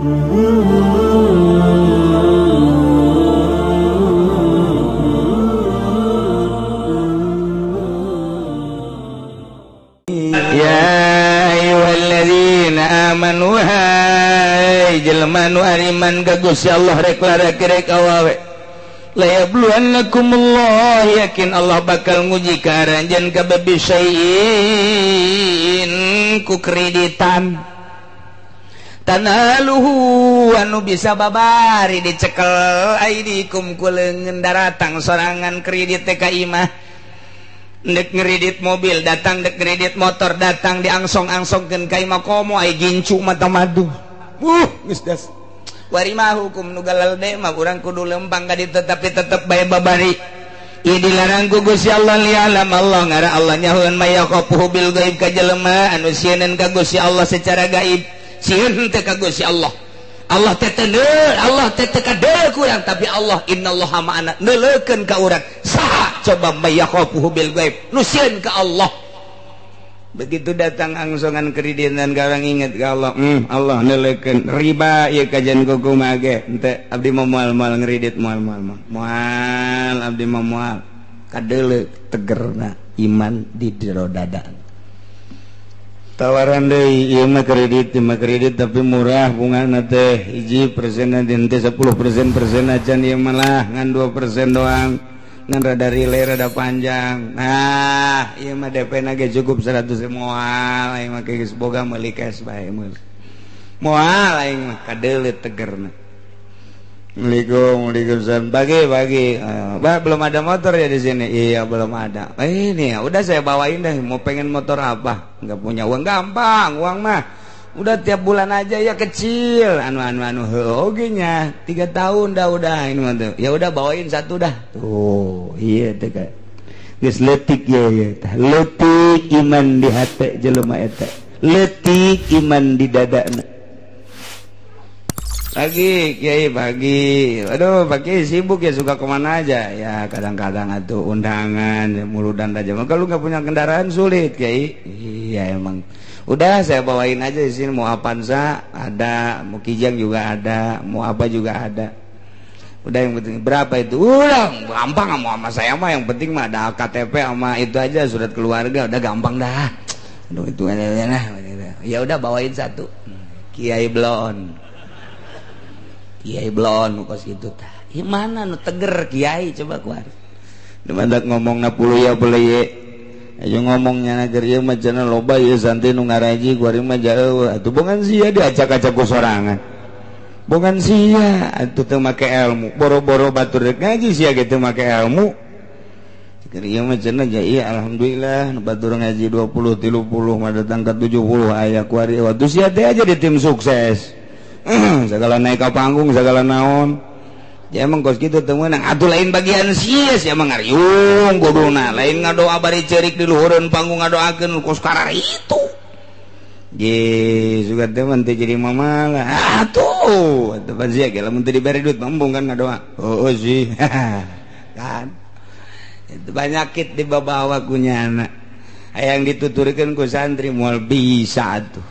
amanu hai jelema nu ariman ka Gusti Allah rek laraki rek awawe la yabluwannakumullah yakin Allah bakal nguji ka aranjeun ka babisyain ku kreditan tanaluhu anu bisa babari dicekel aidikum ku leungeun daratang sorangan kredit teh ka imah dek ngeridit mobil datang dek ngeridit motor datang diangsong-angsongkeun ka imah komo ai gincu mata madu geus das warimah hukum nu galal de mah urang kudu lempang ka ditu tapi tetep bae babari ieu dilarang ku Gusti Allah lialam Allah ngara Allah nyahoeun maya qafuhu bil gaib ka jelema anu sieun ka Gusti Allah secara gaib sieun teh ka Gusti Allah Allah teh Allah teh kadeu kurang tapi Allah innallaha ma'ana neuleukeun ka urang saha coba mayakhafuhu bil ghaib nu sieun ka Allah begitu datang angsongan kreditan ka urang inget ka Allah Allah neuleukeun riba ieu kajian kukumaha ge henteu abdi mah moal-moal ngredit moal abdi mah moal kadeuleu tegerna iman di jero dada tawaran deui ieu mah kredit tapi murah bungana teh 1% teh 10% acan ieu mah lah ngan 2% doang ngan rada relay rada panjang nah ieu mah DP na ge cukup 100 moal aing mah geus boga meuli cash bae moal aing mah kadeuleu tegerna Waalaikumsalam bagi belum ada motor ya di sini iya belum ada ini udah saya bawain deh mau pengen motor apa nggak punya uang gampang uang mah udah tiap bulan aja ya kecil anu oke nya 3 tahun dah udah ini mah tuh ya udah bawain satu dah tuh iya teh kan geus leutik ya leutik iman di hate jelema eta leutik iman di dadana pagi Kiai pagi aduh pagi sibuk ya suka kemana aja ya kadang-kadang atuh undangan muludan aja kalau nggak punya kendaraan sulit Kiai iya emang udah saya bawain aja di sini mau Avanza ada mau Kijang juga ada mau apa juga ada udah yang penting berapa itu udah gampang mau sama saya mah yang penting mah ada KTP sama itu aja surat keluarga udah gampang dah aduh itu aja nah ya udah bawain satu Kiai Blon kos gitu tah. Ieu mana nu teger Kiai coba kuar. Demandak ngomongna puluh ya boleh ye. Ayo ngomongnya nager ieu mah cenah loba ieu santri nu ngaraji kuari mah jauh. Atuh bongan sia diacak-acak ku sorangan. Bongan sia atuh teu make ilmu. Boro-boro batur rek ngaji sia ge teu make ilmu. Keur ieu mah cenah ja ieu alhamdulillah nu batur ngaji 20 30 mah datang ka 70 aya kuari waktu sia teh aja di tim sukses. Segala naik ke panggung segala naon ya emang kos gitu temenang atuh lain bagian sia emang ngariung kuduna lain ngadoa bari ceurik di luhureun panggung ngadoakeun kos karar itu ye suka teman teh jadi mamalah atuh atuh pazia ge lamun teu dibere duit mambung kan ngadoa sih kan itu banyakit dibawa ku nyana hayang dituturkeun ku santri moal bisa atuh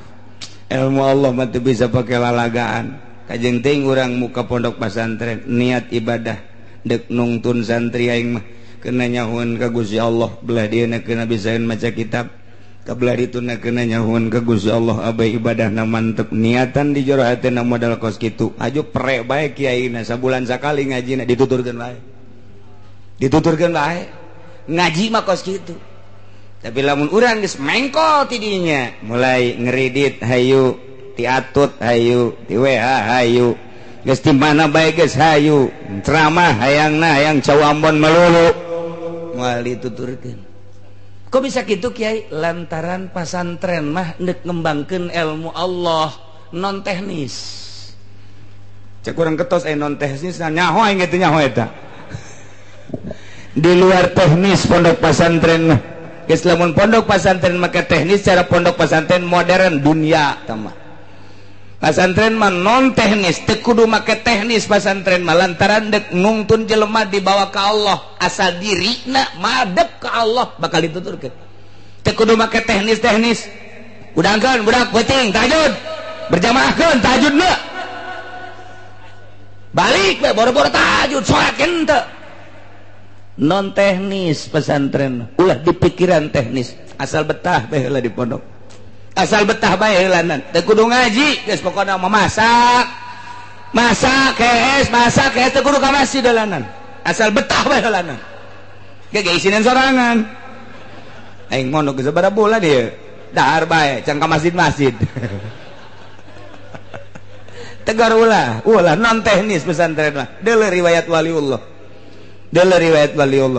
ilmu Allah mah bisa pakai lalagaan kajeng teuing urang muka pondok pesantren niat ibadah dek nungtun santri aing mah keuna nyahoeun ka Gusti Allah belah dieuna keuna bisaeun maca kitab kabelah dituna keuna nyahoeun ka Gusti Allah abah ibadahna mantep niatan di jero hatena modal kos kitu aju pre bae kiaina sabulan sakali ngajina dituturkeun bae ngaji mah kos kitu tapi lamun urang geus mengkol tidinya mulai ngeredit hayu ti atut hayu ti WH hayu geus ti mana bae geus hayu ceramah hayang cawambon melulu moal dituturkeun kok bisa kitu Kiai lantaran pasantren mah neuk ngembangkeun ilmu Allah non teknis cek urang ketos non teknis nyaho aing teh nyaho eta di luar teknis pondok pasantren mah Islamun pondok pesantren maka teknis cara pondok pesantren modern dunia tama pesantren mah non teknis teu kudu make teknis pesantren mah lantaran dek nungtun jelema dibawa ka Allah asal dirina madep ka Allah bakal dituturkeun teu kudu make teknis udangkeun budak peuting tahajud berjamaahkeun tahajudna balik boro-boro tahajud salat ente non teknis pesantren ulah di pikiran teknis asal betah bae heula di pondok asal betah bae heulanan teu kudu ngaji geus pokona memasak masak teu kudu ka masjid heulanan asal betah bae heulanan ge isinan sorangan aing mondok geus sabaraha bulan ieu dahar bae can ka masjid tegar ulah non teknis pesantren mah deuleu riwayat waliullah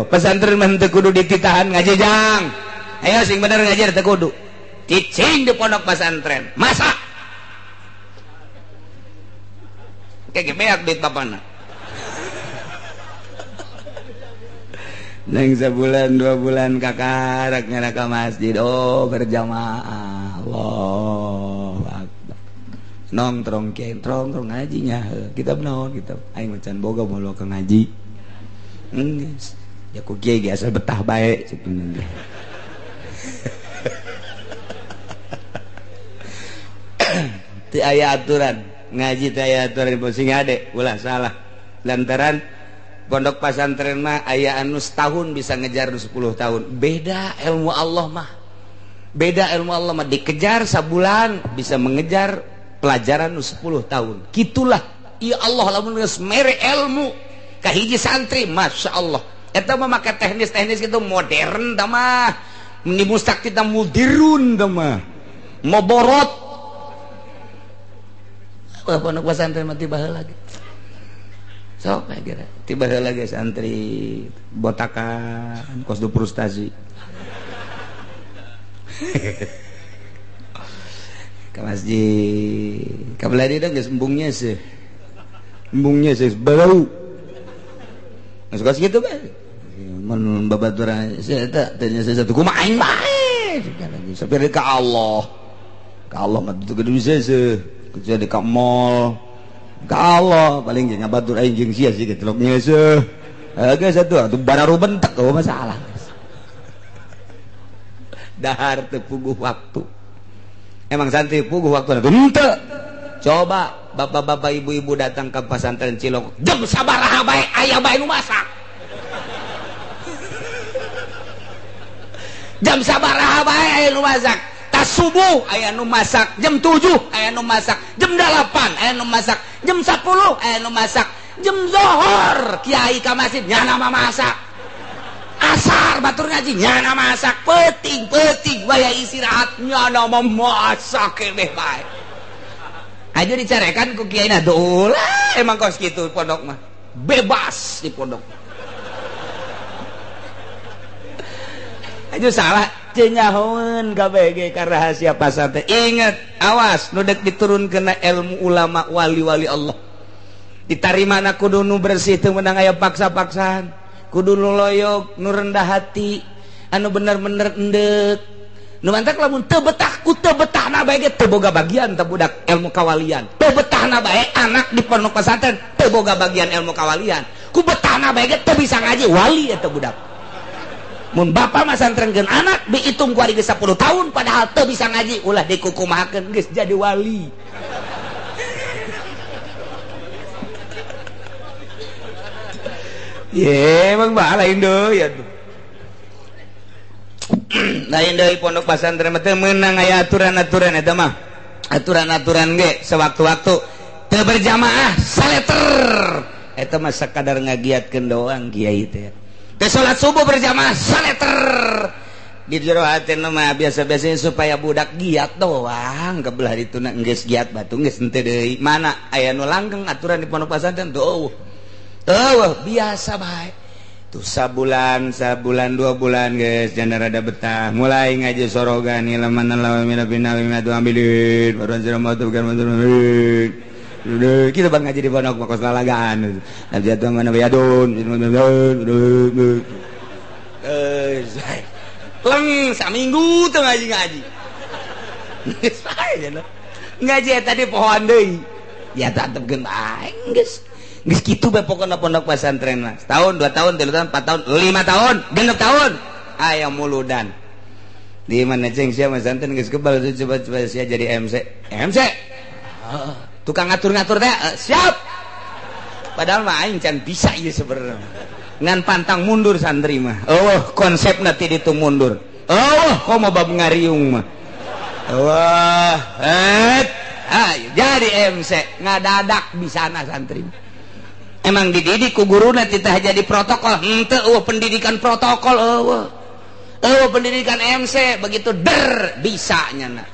pesantren mah teu kudu dititahan ngaji jang ayo sing bener ngajar teu kudu cicing di pondok pesantren masak kayak beak duit bapana neng sebulan 2 bulan kakarak ngana ka masjid berjamaah Allah akbar nongkrong kiai nongkrong ngaji nya kita naon kita aing macan boga molo ka ngaji geus ya ku kiai ge asal betah bae cenah teu aya aturan ngaji teu aya aturan sing ade ulah salah lantaran pondok pesantren mah aya anu setahun bisa ngejar 10 tahun beda ilmu Allah mah dikejar sabulan bisa mengejar pelajaran 10 tahun gitulah ya Allah lamun geus mere ilmu ka hiji santri Masya Allah eta mah make teknis gitu modern tah mah ini mustak kita mudirun tah mah moborot pondok pesantren mah tiba heula lagi sok kira tiba heula lagi santri botakan kos du frustasi ke masjid kabeladi dah geus embungnya sih bau geus gitu bae mun babaturan saya eta tanya saya satu kumaha aing bae sapir ka Allah mah teu kudu bisa kecuali ka mall ka Allah paling ge ngabatur aing jeung sia sih gitu loknya geus satu atuh bararu bentek eueuh masalah dahar teu puguh waktu emang santri puguh waktu atuh henteu coba bapak-bapak ibu-ibu datang ke pesantren Cilok jam sabaraha bae aya bae nu masak jam sabaraha bae aya nu masak tas subuh aya nu masak jam 7 aya nu masak jam 8 aya nu masak jam 10 aya nu masak jam zuhur kiai ka masjid nyana masak asar batur ngaji nyana masak penting waya istirahat nyana memasak keneh bae aja dicarekan ku kiai na ulah emang kos kitu pondok mah bebas di pondok aja salah cenyahoeun kabeh ka rahasia pasantren inget awas nu dek diturunkeun ilmu ulama wali-wali Allah ditarimana kudu nu bersih teu meunang aya paksa-paksaan kudu nu loyog nu rendah hati anu bener-bener endek nu mantak lamun teu betah ku teu betahna bae ge teu boga bagian teh budak ilmu kawalian teu betahna bae anak di pondok pesantren teu boga bagian ilmu kawalian ku betahna bae ge teu bisa ngaji wali eta budak mun bapak mah santrenkeun anak dihitung ku ari geus 10 tahun padahal teu bisa ngaji ulah dikukumahakeun geus jadi wali ye emang bae lain deui atuh lain deui pondok pesantren mah teu meunang aya aturan-aturan eta mah aturan-aturan ge sewaktu-waktu teu berjamaah saleter eta mah sakadar ngagiatkeun doang kiai teh teu salat subuh berjamaah saleter di jero hatena mah biasa-biasanya supaya budak giat doang kebelah dituna geus giat batu geus henteu deui mana aya nu langgeng aturan di pondok pesantren tuh biasa bae tuh sabulan 2 bulan guys jangan rada betah mulai ngaji sorogan ilman lawa mina bina bina tu ambilin baru anjir mau tuh bukan mantul kita bang ngaji di pondok kos lalagaan nabi jatuh mana bayadun leng saminggu tuh ngaji ngaji tadi pohon deui ya tatepkeun aing geus gitu bae pokokna pondok pesantren mah setahun 2 tahun 3 tahun 4 tahun 5 tahun 6 tahun aya muludan di mana ceng sia pesantren geus kebal coba sia jadi MC tukang ngatur-ngatur teh siap padahal mah aing can bisa ieu sebenarnya ngan pantang mundur santri mah konsepna ti ditu mundur komo bab ngariung mah jadi MC ngadadak bisana santri emang dididik ku guruna titah jadi protokol henteu pendidikan protokol pendidikan MC begitu bisanya na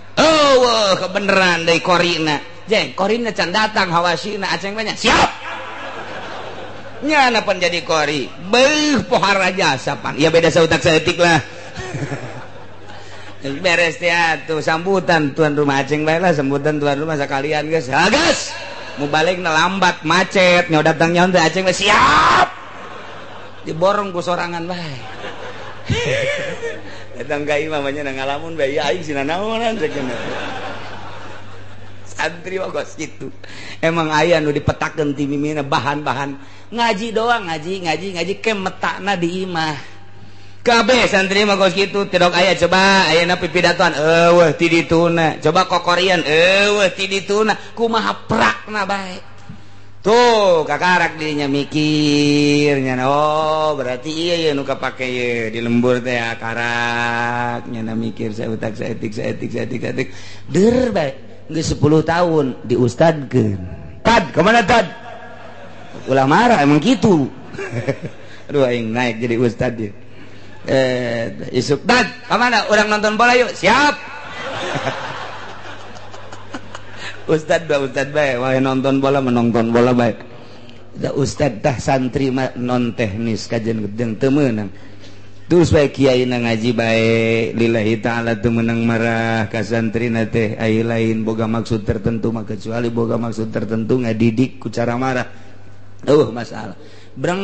kebeneran dari korina jeng korina can datang hawasina aceng banyak siap nyana pan jadi kori pohara jasa pan ya beda sautak saeutik lah beres ya tuh sambutan tuan rumah aceng bae lah sambutan tuan rumah sekalian guys gas mau balik lambat macet nyaw datang nyaw teh aceng siap diborong ku sorangan bae datang ka imam nya ngalamun bae aing sina naonan cenah santri ogos gitu emang aya nu dipetakeun ti mimina bahan-bahan ngaji doang ngaji kemetakna di imah kabeh santri mah kos kitu tidok aya coba ayeuna pipidatoan eueuh ti dituna coba kokorian eueuh ti dituna kumaha prakna bae tuh kakarak dirinya mikirnya berarti iya nu kapake ye di lembur teh karak nya mikir saeutak saeutik der bae geus 10 tahun diustadkeun tad kemana tad ulah marah emang gitu aduh aing naik jadi ustad dia isuk tad kemana orang nonton bola yuk siap ustad bae wae nonton bola menonton bola bae da ustad tah santri mah non teknis kajian gedeng teu meunang terus bae kiai na ngaji bae lillahi taala teu meunang marah ka santrina teh ai lain boga maksud tertentu mah kecuali boga maksud tertentu ngadidik ku cara marah masalah brang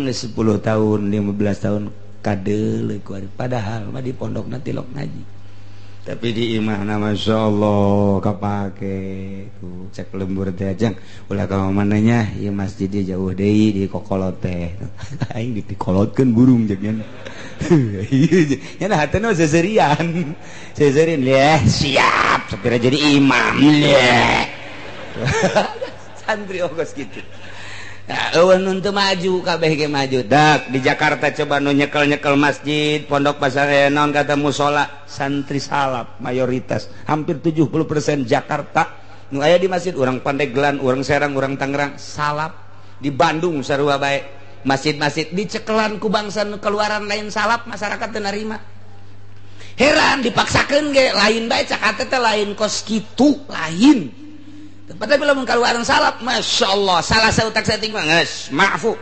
10 tahun 15 tahun kadeuleuh ku padahal mah di pondokna tilok ngaji tapi di imahna masyaallah kapake ku cek lembur teh ajang ulah ka mana nya ieu masjid dia jauh deui di kokolot teh aing dikolotkeun burung jeung nya nya hatena seserian siap sapira jadi imam santri ogos gitu nun teu maju kabeh ge maju dak di Jakarta coba nu nyekel masjid pondok pesantren naon kata musola santri salap mayoritas hampir 70% Jakarta nu aya di masjid urang Pandeglang urang Serang urang Tangerang salap di Bandung sarua bae masjid-masjid dicekelan ku bangsa nu keluaran lain salap masyarakat teu narima heran dipaksakeun ge lain bae cak teh lain kos kitu lain tapi belum keluaran salap masyaallah salah sautak saeutik mah geus maafu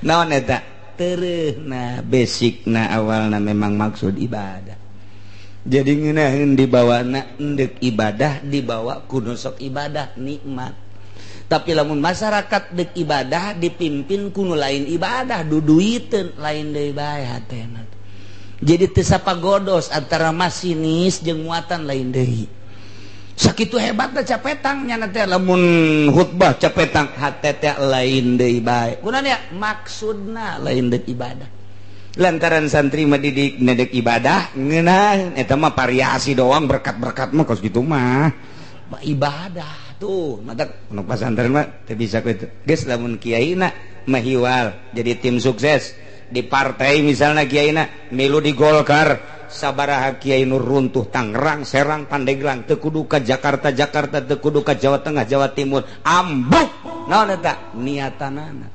naon eta teureuna basicna awalna memang maksud ibadah jadi ngeunaheun dibawana endek ibadah dibawa kudu sok ibadah nikmat tapi lamun masyarakat dek ibadah dipimpin kuno lain ibadah duduiteun lain deui bae hatena jadi teu sapagodos antara masinis jeung muatan lain deui sakitu hebatna capetang nya teh lamun khutbah capetang hate teh lain deui bae kunaon maksudna lain deuk ibadah lantaran santri mah didik nedek ibadah ngeunah eta mah variasi doang berkat-berkat mah kos kitu mah ibadah tuh mata pondok pesantren mah teu bisa kitu geus lamun kiaina mahiwal jadi tim sukses di partai misalnya kiaina milu di Golkar sabaraha kiai nu runtuh Tangerang Serang Pandeglang teu kudu ka Jakarta teu kudu ka Jawa Tengah Jawa Timur ambuk naon eta niatanana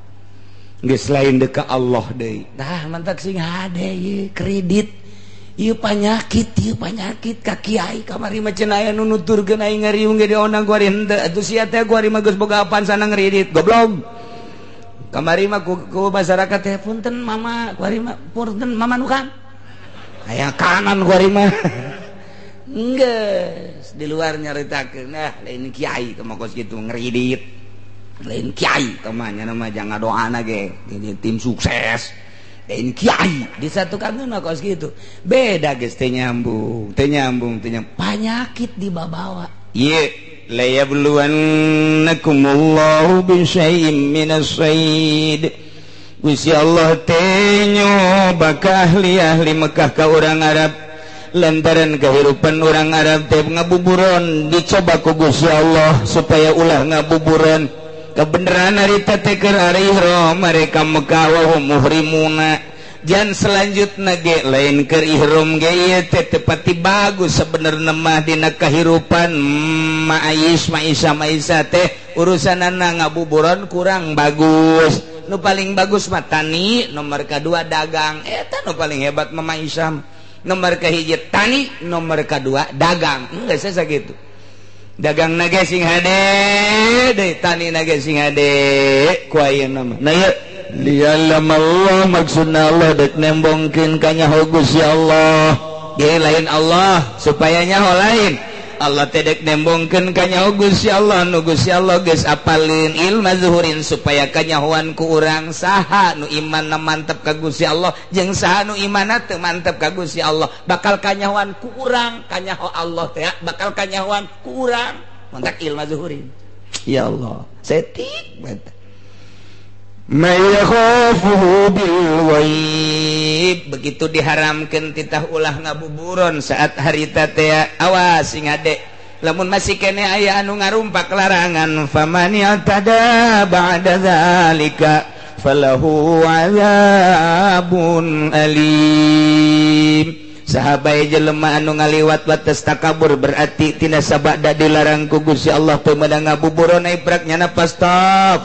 geus lain deuk ka Allah deui tah mantak sing hade ieu kredit ieu panyakit ka kiai kamari mah cenah aya nu nuturkeun aing ngariung ge dionang ku ari henteu atuh sia teh ku ari mah geus boga apaan sana ngredit goblok kamari mah ku masyarakat teh punten mama ku ari mah punten mama nu kan aya kanan ku ari mah geus di luar nyaritakeun lain kiai teh mah kos kitu ngredit lain kiai teh mah nya mah jangan doana ge ini tim sukses lain kiai di satu kangeun mah kos kitu beda geus teh nyambung panyakit dibawa ieu la yabluwannakumullahu bisyai'im minas sayd Gusti Allah teh nyoba ka ahli Mekah ka urang Arab lantaran kehidupan orang Arab teh ngabuburon dicoba ku Gusti Allah supaya ulah ngabuburon kebenaran harita teh keur ari ihram mereka Mekah wa muhrimuna jan selanjutna ge lain keur ihram ge ieu teh tepati bagus sabenerna mah dina kahirupan maisha teh urusanana ngabuburon kurang bagus nu paling bagus mah tani nomor kedua dagang eta nu paling hebat mah maisha nomor kahiji tani nomor kedua dagang enggak saya gitu dagang nage sing hade deui tani nage sing hade ku ayeuna mah nah ya liya'lam Allah maksudna Allah dek nembongkeun ka nyaho Gusti Allah ge lain Allah supaya nyaho lain Allah teh dek nembongkeun ka nyaho Gusti Allah nu Gusti Allah geus apalin ilmu zuhurin supaya kanyahoan ku urang saha nu imanna mantep ka Gusti Allah jeung saha nu imanna teu mantep ka Gusti Allah bakal kanyahoan ku urang kanyaho Allah teh bakal kanyahoan ku urang mantak ilmu zuhurin ya Allah setik banget mayakhafuhu bil waib begitu diharamkeun titah ulah ngabuburon saat harita teh awas sing ade lamun masih kene aya anu ngarumpak larangan faman yatada ba'da zalika falahu azabun alim sahabai jelema anu ngaliwat batas takabur berarti tina sabada dilarang ku Gusti Allah teu meunang ngabuburon ai brak nyana pasta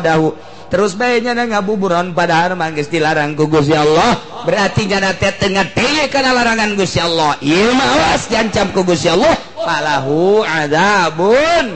dahu terus bae nyana ngabuburon padahal mah geus dilarang ku Gusti Allah berarti nyana teh teu ngateye kana larangan Gusti Allah ieu mah awas diancam ku Gusti Allah falahu adzabun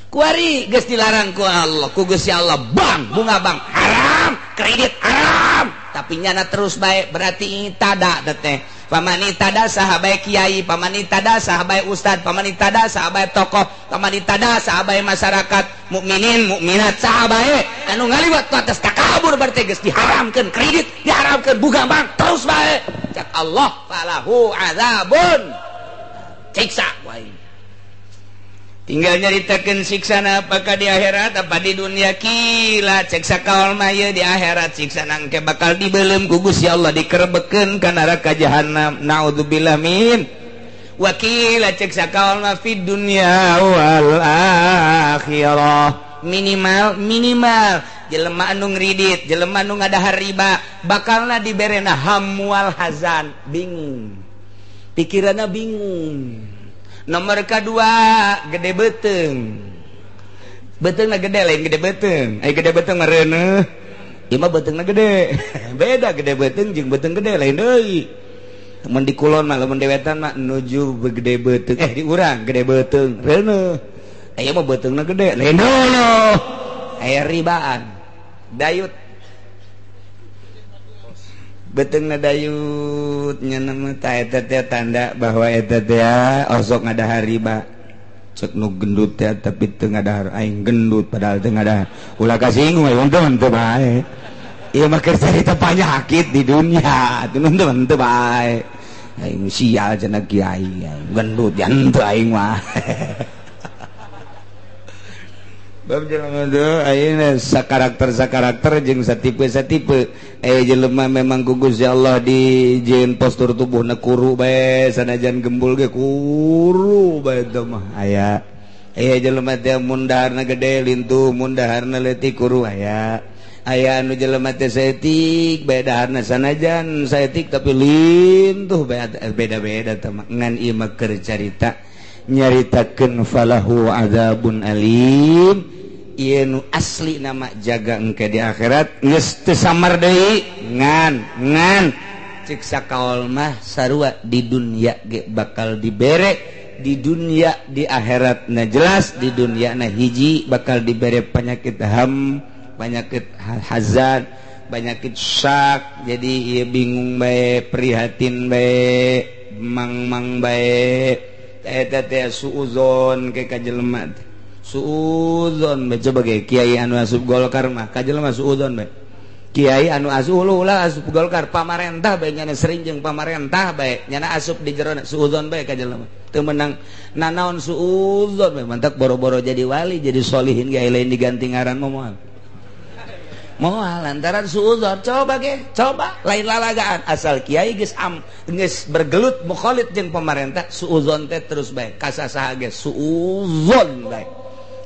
kuari geus dilarang ku Allah ku Gusti Allah bang bunga bang haram kredit haram tapi nyana terus bae berarti tada teh pamani tada sahabai kiai pamani tada sahabai ustad pamani tada sahabai tokoh pamani tada sahabai masyarakat mukminin mukminat sahabai anu ngaliwat atas takabur berarti geus diharamkeun kredit diharamkeun buga bank terus bae cak Allah falahu azabun siksa wae tinggal nyaritakeun siksana apakah di akhirat apa di dunia kila cek sakaol mah di akhirat siksa nang teh bakal dibeuleum ku Gusti Allah dikerebekeun ka neraka jahanam naudzubillah min wa kila cek sakaol mah fid dunya wal akhirah minimal jelema anu ngridit jelema anu ngadahar riba bakalna diberena hamwal hazan bingung pikiranna bingung nomor kedua gede beteng betengna gede lain gede beteng ai gede beteng mereuneuh ieu mah betengna gede beda gede beteng jeung beteng gede lain deui mun di kulon mah lamun dewetan mah nuju gede beteng di urang gede beteng reuneuh aya mah betengna gede lain deui aya ribaan dayut betengna dayut nyana mah eta teh tanda bahwa eta teh osok ngadahar riba cek nu gendut teh tapi teu ngadahar aing gendut padahal teu ngadahar ulah kasinggung untung teu bae ieu mah keur carita panyakit di dunia teu untung teu bae aing sial cenah kiai gendut jan teu aing mah bab jelema teh ayeuna sakarakter jeung satipe jelema memang ku Gusti Allah dijieun postur tubuhna kuru bae sanajan gembul ge kuru bae teh mah aya jelema teh mun daharna gede lintuh mun daharna leutik kuru aya anu jelema teh saeutik bae daharna sanajan saeutik tapi lintuh bae beda-beda teh mah ngan ieu mah keur carita nyaritakeun falahu adzabun alim ieu nu asli nama jaga engke di akhirat geus teu samar deui ngan cek sakaol mah sarua di dunia ge bakal dibere di dunia di akhirat na jelas di dunia na hiji bakal dibere penyakit penyakit hazard penyakit syak jadi ieu bingung bae prihatin bae mang bae eta teh suuzon ke ka jelema suuzon bae coba ge kiai anu asup Golkar mah ka jelema suuzon bae kiai anu asup ulah asup Golkar pamarentah bae nyana sering jeung pamarentah bae nyana asup di jero suuzon bae ka jelema teu meunang nanaon suuzon bae mantak boro-boro jadi wali jadi solihin ge lain diganti ngaran moal moal lantaran suudzon. Coba lain lalagaan asal kiai geus bergelut mukhalid jeung pemerintah suudzon teh terus bae kasasaha ge suudzon bae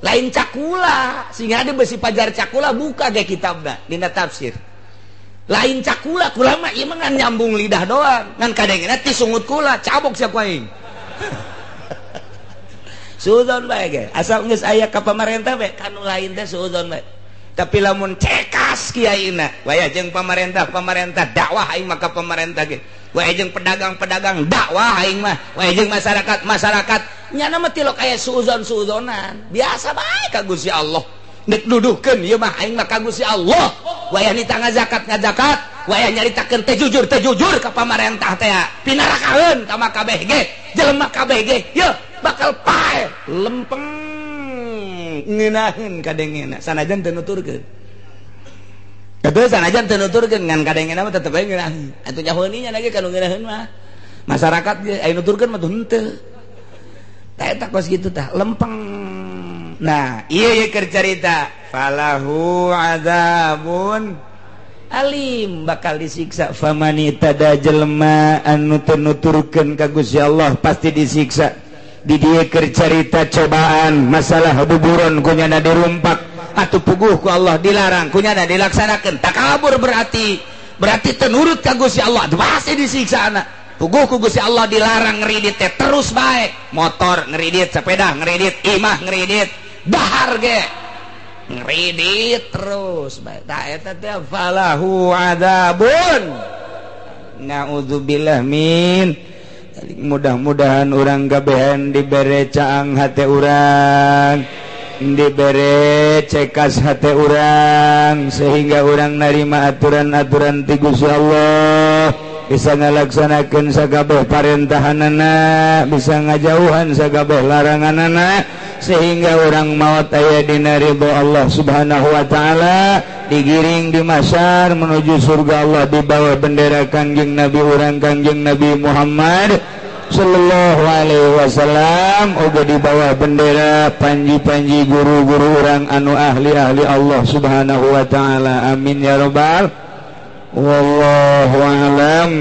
lain cakula sehingga ada besi pajar cakula buka ge kitabna dina tafsir lain cakula kula mah ieu mah ngan nyambung lidah doang ngan kadengna ti sungut kula cabok sia ku aing suudzon bae ge asal geus aya ka pemerintah bae kanu lain teh suudzon bae. Tapi lamun cekas kiaina waya jeung pemerintah dakwah aing mah ka pemerintah ge waya jeung pedagang dakwah aing mah waya jeung masyarakat nya mah tilok aya suudzon-suudzonan biasa bae ka Gusti Allah nek duduhkeun ieu mah aing mah ka Gusti Allah waya nita ngazakat waya nyaritakeun teh jujur ka pemerintah teh pinarakaeun ka mah kabeh ge jelema kabeh ge ye bakal pae lempeng ngeunaheun kadengena sanajan teu nuturkeun atuh sanajan teu nuturkeun ngan kadengena mah tetep bae ngeunaheun atuh nyahoeunnya lagi kanu ngeunaheun mah masyarakat ge aya nuturkeun mah tuh henteu tah eta kos kitu tah lempeng. Nah ieu keur carita falahu adzabun alim bakal disiksa famani tada jelema anu teu nuturkeun ka Gusti Allah pasti disiksa. Di dia cerita cobaan masalah buburon kunyana dirumpak atau puguh ku Allah dilarang kunyana dilaksanakan takabur berarti tenurut ka Gusti Allah pasti disiksa anak puguh ku Gusti Allah dilarang ngeridit teh terus baik motor ngeridit sepeda ngeridit imah ngeridit dahar ge ngeridit terus baik ta eta teh falahu adzabun naudzubillah min. Mudah-mudahan orang gabehan dibere caang hati orang dibere cekas hati orang sehingga orang narima aturan-aturan ti Gusti Allah bisa ngalaksanakeun sagabeh parendahanana bisa ngajauhan sagabeh laranganana sehingga orang maut aya dina ridho Allah Subhanahu wa taala digiring di masyar menuju surga Allah di bawah bendera Kangjeng Nabi urang Kangjeng Nabi Muhammad sallallahu alaihi wasallam uga di bawah bendera panji-panji guru-guru urang anu ahli-ahli Allah Subhanahu wa taala amin ya rabbal wallahu a'lam.